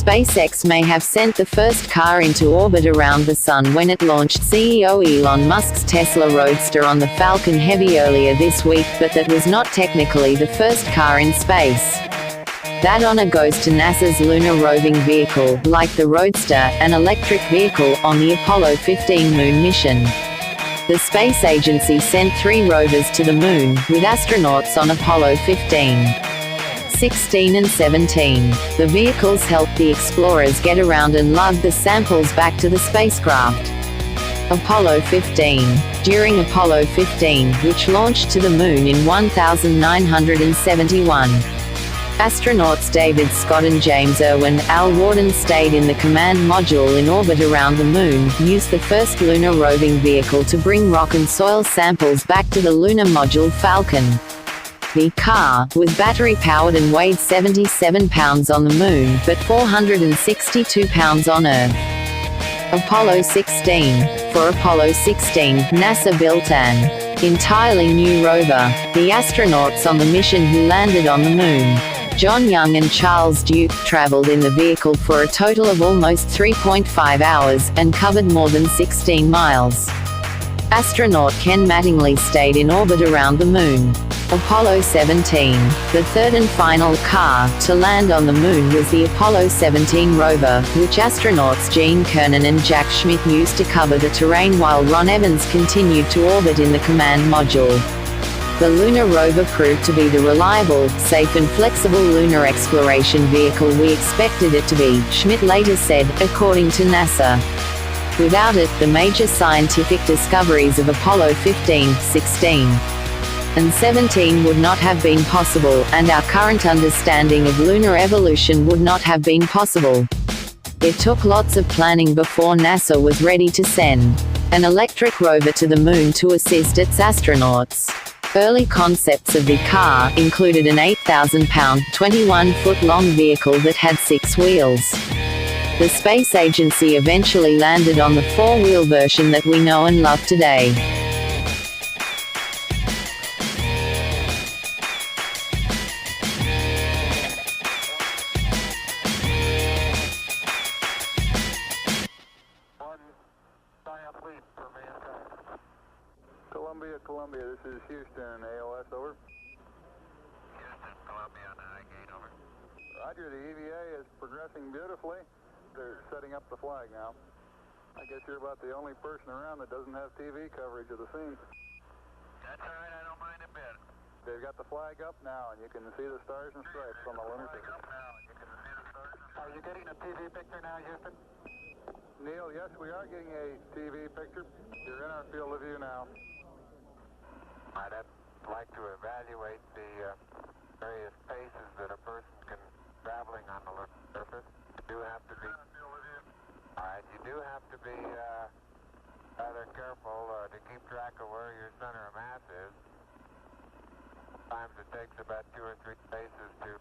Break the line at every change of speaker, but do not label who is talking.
SpaceX may have sent the first car into orbit around the Sun when it launched CEO Elon Musk's Tesla Roadster on the Falcon Heavy earlier this week, but that was not technically the first car in space. That honor goes to NASA's lunar roving vehicle, like the Roadster, an electric vehicle, on the Apollo 15 moon mission. The space agency sent 3 rovers to the moon, with astronauts on Apollo 15, 16 and 17. The vehicles helped the explorers get around and lug the samples back to the spacecraft. Apollo 15. During Apollo 15, which launched to the moon in 1971, astronauts David Scott and James Irwin, Al Worden stayed in the command module in orbit around the moon, used the first lunar roving vehicle to bring rock and soil samples back to the lunar module Falcon. The car was battery-powered and weighed 77 pounds on the moon, but 462 pounds on Earth. Apollo 16. For Apollo 16, NASA built an entirely new rover. The astronauts on the mission who landed on the moon, John Young and Charles Duke, traveled in the vehicle for a total of almost 3.5 hours, and covered more than 16 miles. Astronaut Ken Mattingly stayed in orbit around the moon. Apollo 17. The third and final car to land on the moon was the Apollo 17 rover, which astronauts Gene Cernan and Jack Schmitt used to cover the terrain while Ron Evans continued to orbit in the command module. The lunar rover proved to be the reliable, safe and flexible lunar exploration vehicle we expected it to be, Schmitt later said, according to NASA. Without it, the major scientific discoveries of Apollo 15, 16, and 17 would not have been possible, and our current understanding of lunar evolution would not have been possible. It took lots of planning before NASA was ready to send an electric rover to the moon to assist its astronauts. Early concepts of the car included an 8,000-pound, 21-foot-long vehicle that had 6 wheels. The space agency eventually landed on the 4-wheel version that we know and love today.
Columbia, this is Houston, AOS, over.
Houston, Columbia, Gate, over.
Roger, the EVA is progressing beautifully. They're setting up the flag now. I guess you're about the only person around that doesn't have TV coverage of the scene.
That's all right, I don't mind a bit.
They've got the flag up now, and you can see the stars and stripes on the lunar surface.
Are you getting a TV picture now, Houston?
Neil, yes, we are getting a TV picture. You're in our field of view now.
I'd like to evaluate the various paces that a person can traveling on the lunar surface. You do have to be. All right, you do have to be rather careful to keep track of where your center of mass is. Sometimes it takes about 2 or 3 paces to